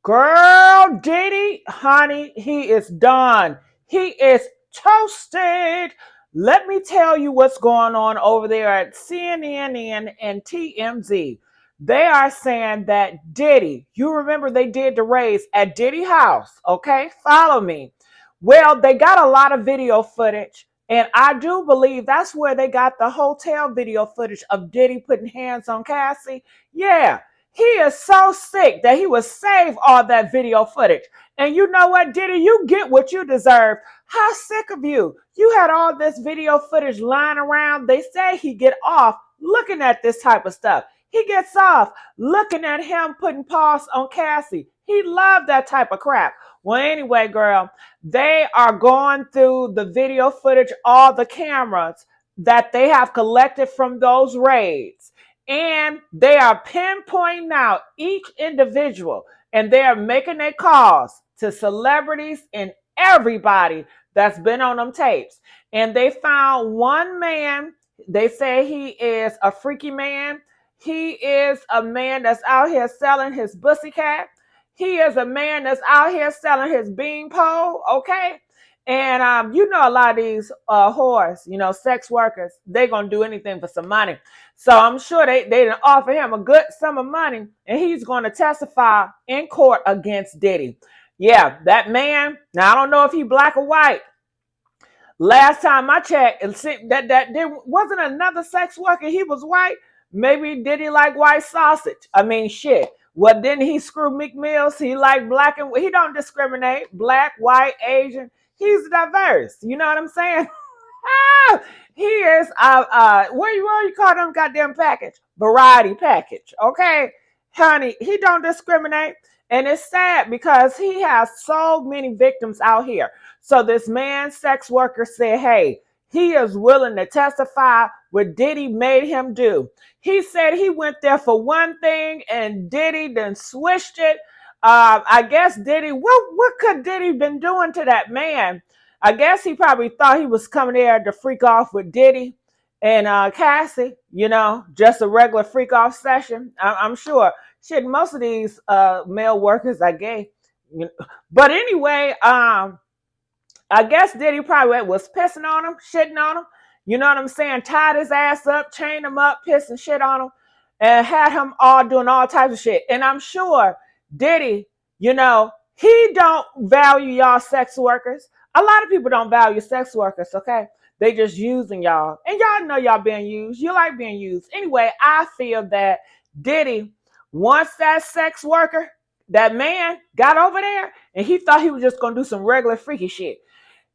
Girl, Diddy, honey, he is done. He is toasted. Let me tell you what's going on over there at CNN and TMZ. They are saying that Diddy, you remember they did the raise at Diddy House, okay? Follow me. Well, they got a lot of video footage, and I do believe that's where they got the hotel video footage of Diddy putting hands on Cassie. Yeah, he is so sick that he would save all that video footage. And you know what, Diddy? You get what you deserve. How sick of you. You had all this video footage lying around. They say he get off looking at this type of stuff. He gets off looking at him putting paws on Cassie. He loved that type of crap. Well, anyway, girl, they are going through the video footage, all the cameras that they have collected from those raids. And they are pinpointing out each individual, and they are making their calls to celebrities and everybody that's been on them tapes. And they found one man. They say he is a freaky man. He is a man that's out here selling his pussy cat. He is a man that's out here selling his bean pole, okay? And you know, a lot of these whores, you know, sex workers, they're going to do anything for some money. So I'm sure they didn't offer him a good sum of money, and he's going to testify in court against Diddy. Yeah, that man, now I don't know if he black or white. Last time I checked, that there wasn't another sex worker. He was white. Maybe Diddy like white sausage. I mean, shit. Well, didn't he screw Meek Mills? He like black and he don't discriminate. Black, white, Asian. He's diverse. You know what I'm saying? He is what you call them goddamn package? Variety package. Okay, honey, he don't discriminate. And it's sad because he has so many victims out here. So this man, sex worker, said, hey, he is willing to testify what Diddy made him do. He said he went there for one thing and Diddy then switched it. I guess Diddy, what could Diddy been doing to that man? I guess he probably thought he was coming there to freak off with Diddy and Cassie, you know, just a regular freak off session. I'm sure. Shit, most of these male workers are gay. But anyway, I guess Diddy probably was pissing on him, shitting on him. You know what I'm saying? Tied his ass up, chained him up, pissing shit on him, and had him all doing all types of shit. And I'm sure Diddy, you know, he don't value y'all sex workers. A lot of people don't value sex workers, okay? They just using y'all. And y'all know y'all being used. You like being used. Anyway, I feel that Diddy, once that sex worker, that man got over there, and he thought he was just going to do some regular freaky shit.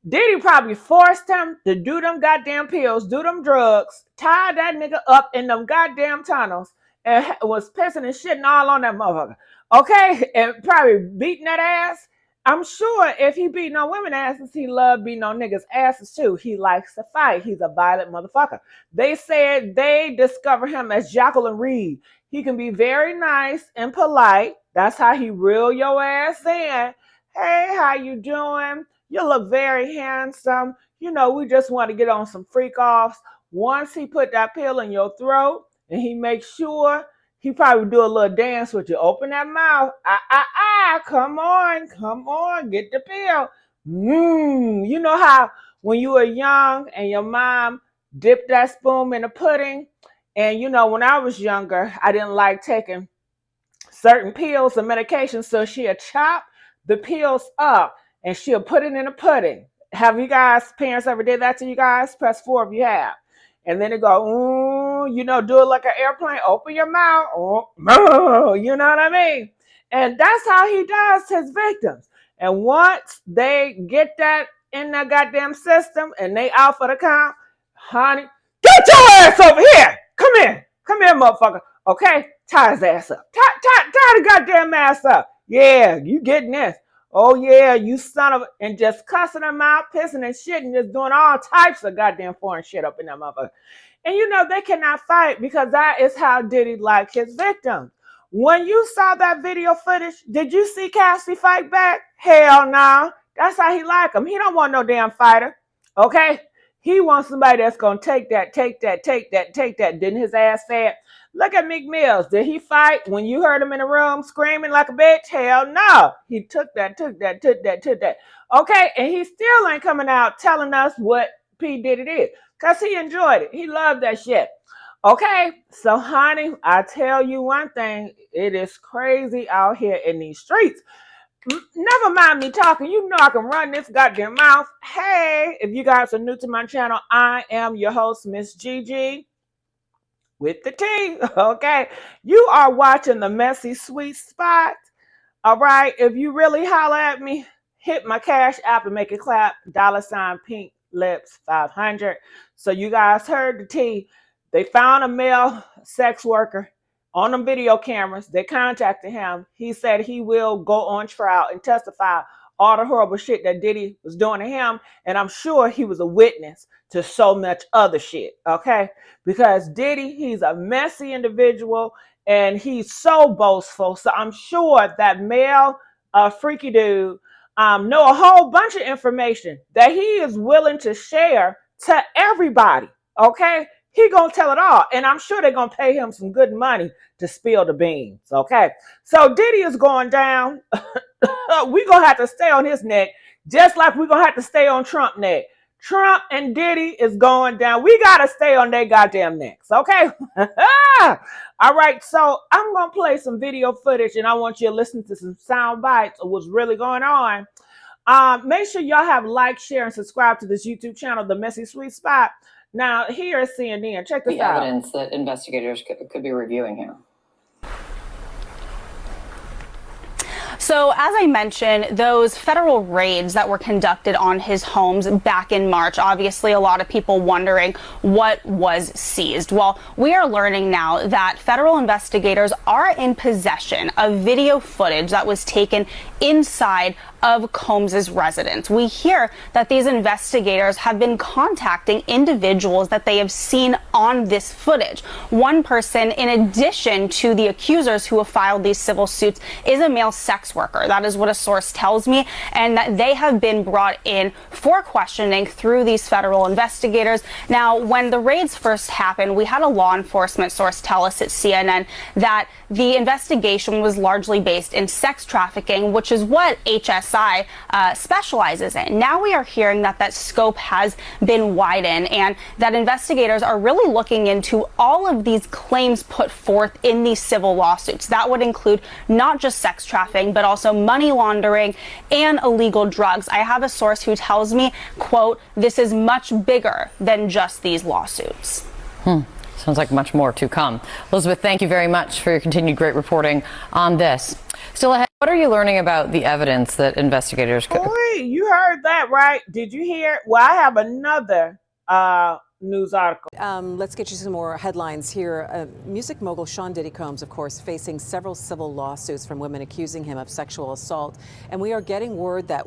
Diddy probably forced him to do them goddamn pills, do them drugs, tie that nigga up in them goddamn tunnels, and was pissing and shitting all on that motherfucker. Okay? And probably beating that ass. I'm sure if he beating on women asses, he loved beating on niggas' asses too. He likes to fight. He's a violent motherfucker. They said they discovered him as Jacqueline Reed. He can be very nice and polite. That's how he reel your ass in. Hey, how you doing? You look very handsome. You know, we just want to get on some freak offs. Once he put that pill in your throat and he makes sure, he probably do a little dance with you. Open that mouth. Come on, get the pill. You know how when you were young and your mom dipped that spoon in the pudding? And you know, when I was younger, I didn't like taking certain pills and medications, so she'll chop the pills up and she'll put it in a pudding. Have you guys, parents ever did that to you guys? Press 4 if you have. And then it go, you know, do it like an airplane. Open your mouth. You know what I mean? And that's how he does his victims. And once they get that in their goddamn system and they out for the count, honey, get your ass over here. Come here, motherfucker. Okay, tie his ass up. Tie the goddamn ass up. Yeah, you getting this. Oh yeah, you son of a, and just cussing them out, pissing and shit, and just doing all types of goddamn foreign shit up in that motherfucker. And you know they cannot fight because that is how Diddy like his victims. When you saw that video footage, did you see Cassie fight back? Hell no. That's how he like him. He don't want no damn fighter. Okay? He wants somebody that's going to take that. Didn't his ass say it? Look at Meek Mills. Did he fight when you heard him in the room screaming like a bitch? Hell no. He took that. Okay, and he still ain't coming out telling us what P. Diddy did because he enjoyed it. He loved that shit. Okay, so honey, I tell you one thing. It is crazy out here in these streets. Never mind me talking. You know I can run this goddamn mouth. Hey, if you guys are new to my channel, I am your host, Miss Gigi, with the T. Okay, you are watching the Messy Sweet Spot. All right, if you really holler at me, hit my Cash App and make it clap. $ PINKLIPS500. So you guys heard the T. They found a male sex worker on them video cameras. They contacted him. He said he will go on trial and testify all the horrible shit that Diddy was doing to him. And I'm sure he was a witness to so much other shit, okay? Because Diddy, he's a messy individual and he's so boastful. So I'm sure that male freaky dude know a whole bunch of information that he is willing to share to everybody, okay? He gonna tell it all, and I'm sure they're gonna pay him some good money to spill the beans, okay? So Diddy is going down. We gonna have to stay on his neck, just like we're gonna have to stay on Trump's neck. Trump and Diddy is going down. We gotta stay on their goddamn necks, okay? All right, so I'm gonna play some video footage, and I want you to listen to some sound bites of what's really going on. Make sure y'all have like, share, and subscribe to this YouTube channel, The Messy Sweet Spot. Now, here is CNN. Check this out. The evidence that investigators could be reviewing here. So, as I mentioned, those federal raids that were conducted on his homes back in March, obviously a lot of people wondering what was seized. Well, we are learning now that federal investigators are in possession of video footage that was taken inside of Combs's residence. We hear that these investigators have been contacting individuals that they have seen on this footage. One person, in addition to the accusers who have filed these civil suits, is a male sex worker. That is what a source tells me, and that they have been brought in for questioning through these federal investigators. Now, when the raids first happened, we had a law enforcement source tell us at CNN that the investigation was largely based in sex trafficking, which is what HSI specializes in. Now we are hearing that that scope has been widened and that investigators are really looking into all of these claims put forth in these civil lawsuits. That would include not just sex trafficking, but also money laundering and illegal drugs. I have a source who tells me, quote, "This is much bigger than just these lawsuits." Sounds like much more to come. Elizabeth, thank you very much for your continued great reporting on this. Still ahead, what are you learning about the evidence that investigators could... Wait, you heard that, right? Did you hear? Well, I have another news article. Let's get you some more headlines here. Music mogul Sean Diddy Combs, of course, facing several civil lawsuits from women accusing him of sexual assault. And we are getting word that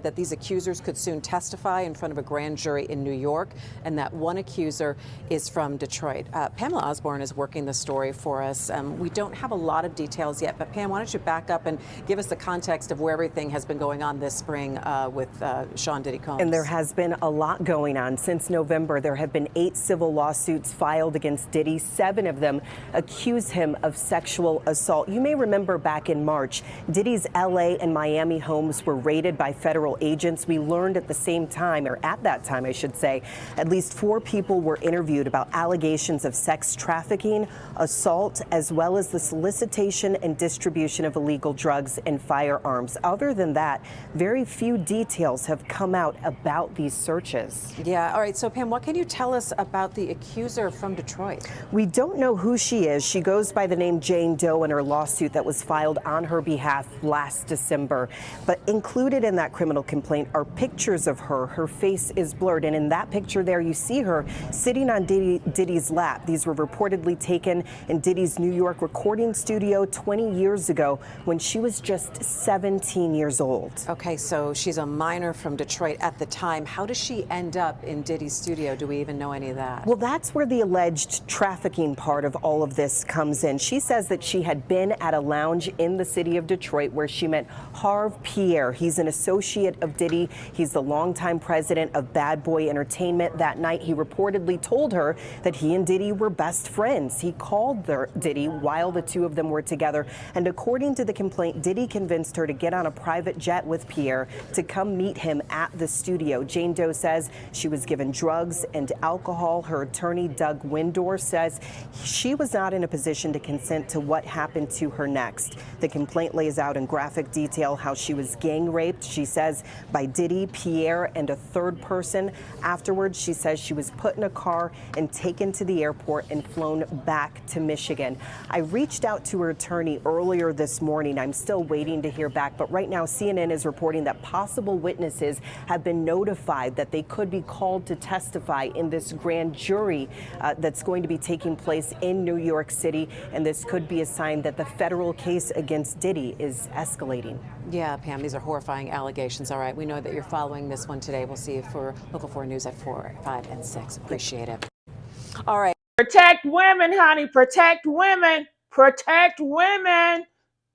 that these accusers could soon testify in front of a grand jury in New York, and that one accuser is from Detroit. Pamela Osborne is working the story for us. We don't have a lot of details yet, but Pam, why don't you back up and give us the context of where everything has been going on this spring with Sean Diddy Combs. And there has been a lot going on. Since November, there have been 8 civil lawsuits filed against Diddy. 7 of them accuse him of sexual assault. You may remember back in March, Diddy's LA and Miami homes were raided by federal agents. We learned at the same time, or at that time, I should say, at least 4 people were interviewed about allegations of sex trafficking, assault, as well as the solicitation and distribution of illegal drugs and firearms. Other than that, very few details have come out about these searches. Yeah, all right. So, Pam, what can you tell us about the accuser from Detroit? We don't know who she is. She goes by the name Jane Doe in her lawsuit that was filed on her behalf last December. But included in that criminal complaint are pictures of her. Her face is blurred. And in that picture there, you see her sitting on Diddy's lap. These were reportedly taken in Diddy's New York recording studio 20 years ago when she was just 17 years old. Okay, so she's a minor from Detroit at the time. How does she end up in Diddy's studio? Do we even even know any of that. Well, that's where the alleged trafficking part of all of this comes in. She says that she had been at a lounge in the city of Detroit where she met Harv Pierre. He's an associate of Diddy. He's the longtime president of Bad Boy Entertainment. That night, he reportedly told her that he and Diddy were best friends. He called Diddy while the two of them were together. And according to the complaint, Diddy convinced her to get on a private jet with Pierre to come meet him at the studio. Jane Doe says she was given drugs and alcohol. Her attorney, Doug Windor, says she was not in a position to consent to what happened to her next. The complaint lays out in graphic detail how she was gang raped, she says, by Diddy, Pierre, and a third person. Afterwards, she says she was put in a car and taken to the airport and flown back to Michigan. I reached out to her attorney earlier this morning. I'm still waiting to hear back, but right now CNN is reporting that possible witnesses have been notified that they could be called to testify in this grand jury that's going to be taking place in New York City, and this could be a sign that the federal case against Diddy is escalating. Yeah, Pam, these are horrifying allegations. All right, we know that you're following this one today. We'll see you for Local 4 News at 4, 5, and 6. Appreciate it. All right. Protect women, honey. Protect women. Protect women.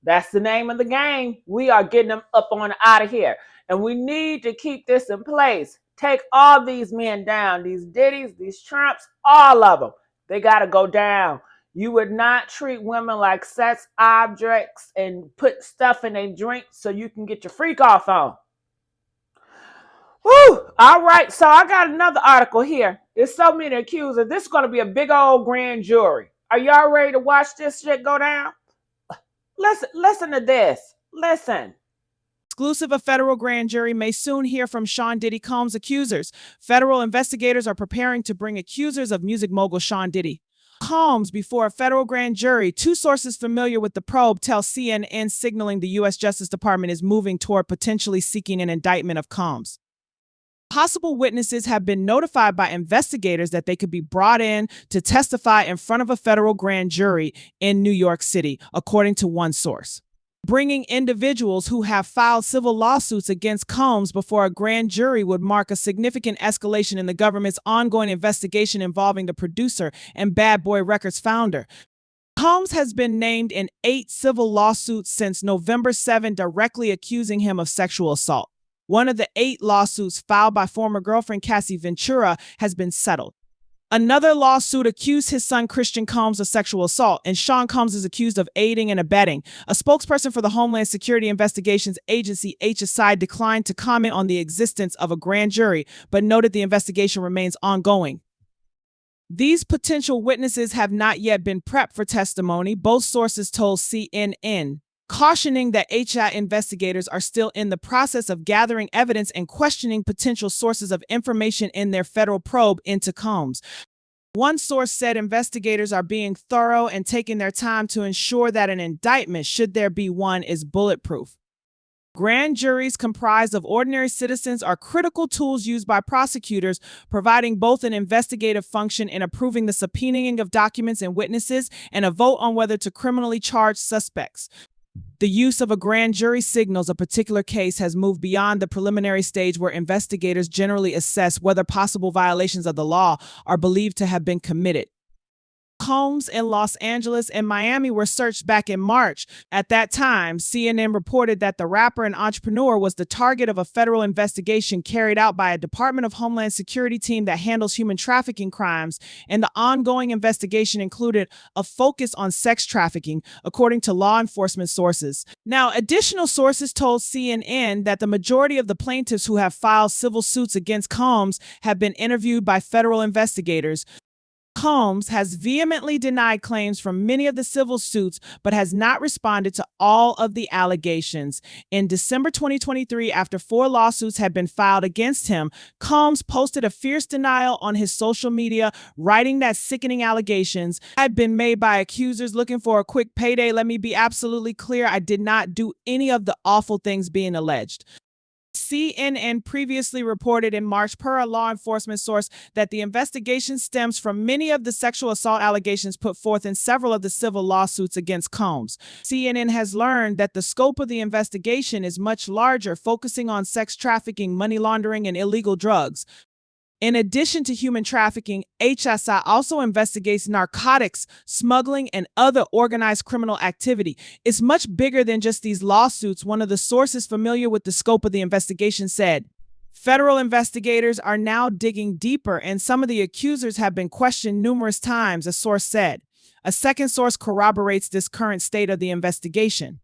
That's the name of the game. We are getting them up on out of here. And we need to keep this in place. Take all these men down. These Diddies, these Trumps, all of them. They got to go down. You would not treat women like sex objects and put stuff in their drink so you can get your freak off on. Woo! All right, so I got another article here. There's so many accusers. This is going to be a big old grand jury. Are y'all ready to watch this shit go down? Listen to this. Listen. Exclusive, a federal grand jury may soon hear from Sean Diddy Combs' accusers. Federal investigators are preparing to bring accusers of music mogul Sean Diddy Combs before a federal grand jury. Two sources familiar with the probe tell CNN, signaling the U.S. Justice Department is moving toward potentially seeking an indictment of Combs. Possible witnesses have been notified by investigators that they could be brought in to testify in front of a federal grand jury in New York City, according to one source. Bringing individuals who have filed civil lawsuits against Combs before a grand jury would mark a significant escalation in the government's ongoing investigation involving the producer and Bad Boy Records founder. Combs has been named in 8 civil lawsuits since November 7, directly accusing him of sexual assault. One of the 8 lawsuits filed by former girlfriend Cassie Ventura has been settled. Another lawsuit accused his son Christian Combs of sexual assault, and Sean Combs is accused of aiding and abetting. A spokesperson for the Homeland Security Investigations Agency, HSI, declined to comment on the existence of a grand jury, but noted the investigation remains ongoing. These potential witnesses have not yet been prepped for testimony, both sources told CNN, cautioning that HI investigators are still in the process of gathering evidence and questioning potential sources of information in their federal probe into Combs. One source said investigators are being thorough and taking their time to ensure that an indictment, should there be one, is bulletproof. Grand juries comprised of ordinary citizens are critical tools used by prosecutors, providing both an investigative function in approving the subpoenaing of documents and witnesses and a vote on whether to criminally charge suspects. The use of a grand jury signals a particular case has moved beyond the preliminary stage where investigators generally assess whether possible violations of the law are believed to have been committed. Homes in Los Angeles and Miami were searched back in March. At that time, CNN reported that the rapper and entrepreneur was the target of a federal investigation carried out by a Department of Homeland Security team that handles human trafficking crimes, and the ongoing investigation included a focus on sex trafficking, according to law enforcement sources. Now, additional sources told CNN that the majority of the plaintiffs who have filed civil suits against Combs have been interviewed by federal investigators. Combs has vehemently denied claims from many of the civil suits, but has not responded to all of the allegations. In December 2023, after 4 lawsuits had been filed against him, Combs posted a fierce denial on his social media, writing that sickening allegations had been made by accusers looking for a quick payday. Let me be absolutely clear, I did not do any of the awful things being alleged. CNN previously reported in March, per a law enforcement source, that the investigation stems from many of the sexual assault allegations put forth in several of the civil lawsuits against Combs. CNN has learned that the scope of the investigation is much larger, focusing on sex trafficking, money laundering, and illegal drugs. In addition to human trafficking, HSI also investigates narcotics, smuggling, and other organized criminal activity. It's much bigger than just these lawsuits, one of the sources familiar with the scope of the investigation said. Federal investigators are now digging deeper, and some of the accusers have been questioned numerous times, a source said. A second source corroborates this current state of the investigation.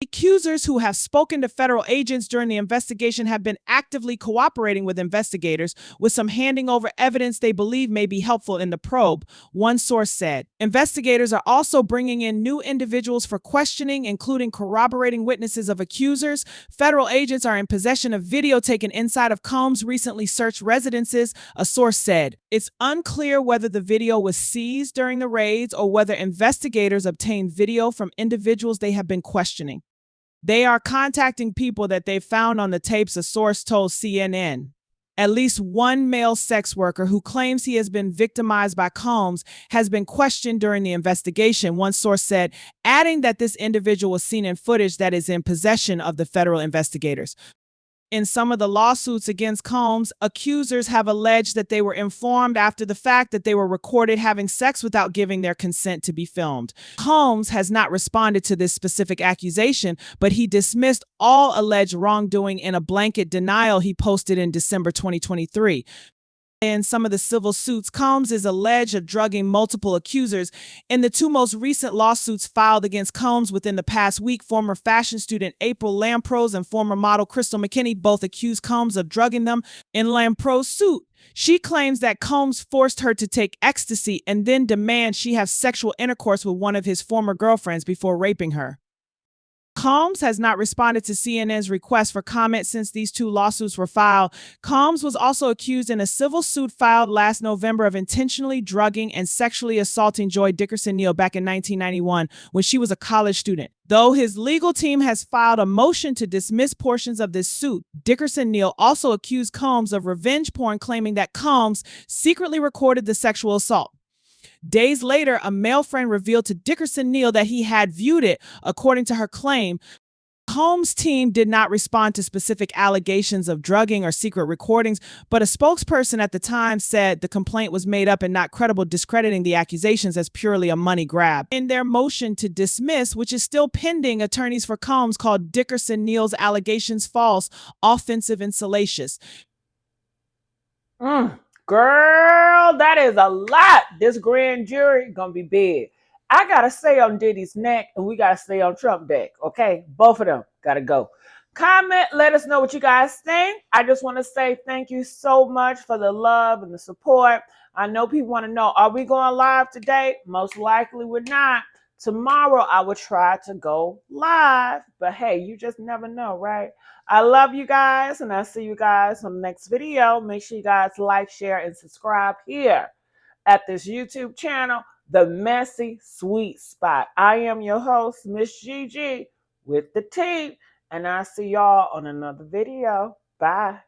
Accusers who have spoken to federal agents during the investigation have been actively cooperating with investigators, with some handing over evidence they believe may be helpful in the probe, one source said. Investigators are also bringing in new individuals for questioning, including corroborating witnesses of accusers. Federal agents are in possession of video taken inside of Combs' recently searched residences, a source said. It's unclear whether the video was seized during the raids or whether investigators obtained video from individuals they have been questioning. They are contacting people that they found on the tapes, a source told CNN. At least one male sex worker who claims he has been victimized by Combs has been questioned during the investigation, one source said, adding that this individual was seen in footage that is in possession of the federal investigators. In some of the lawsuits against Combs, accusers have alleged that they were informed after the fact that they were recorded having sex without giving their consent to be filmed. Combs has not responded to this specific accusation, but he dismissed all alleged wrongdoing in a blanket denial he posted in December 2023. In some of the civil suits, Combs is alleged of drugging multiple accusers. In the two most recent lawsuits filed against Combs within the past week, former fashion student April Lamprose and former model Crystal McKinney both accused Combs of drugging them. In Lamprose's suit, she claims that Combs forced her to take ecstasy and then demands she have sexual intercourse with one of his former girlfriends before raping her. Combs has not responded to CNN's request for comment since these two lawsuits were filed. Combs was also accused in a civil suit filed last November of intentionally drugging and sexually assaulting Joy Dickerson Neal back in 1991 when she was a college student. Though his legal team has filed a motion to dismiss portions of this suit, Dickerson Neal also accused Combs of revenge porn, claiming that Combs secretly recorded the sexual assault. Days later, a male friend revealed to Dickerson Neal that he had viewed it, according to her claim. Combs' team did not respond to specific allegations of drugging or secret recordings, but a spokesperson at the time said the complaint was made up and not credible, discrediting the accusations as purely a money grab. In their motion to dismiss, which is still pending, attorneys for Combs called Dickerson Neal's allegations false, offensive, and salacious. Girl, that is a lot. This grand jury gonna be big. I gotta stay on Diddy's neck and we gotta stay on Trump deck, okay? Both of them gotta go. Comment, let us know what you guys think. I just want to say thank you so much for the love and the support. I know people want to know, are we going live today? Most likely we're not. Tomorrow I will try to go live, but hey, you just never know, right? I love you guys, and I'll see you guys on the next video. Make sure you guys like, share, and subscribe here at this YouTube channel, The Messy Sweet Spot. I am your host, Miss Gigi, with the T, and I'll see y'all on another video. Bye.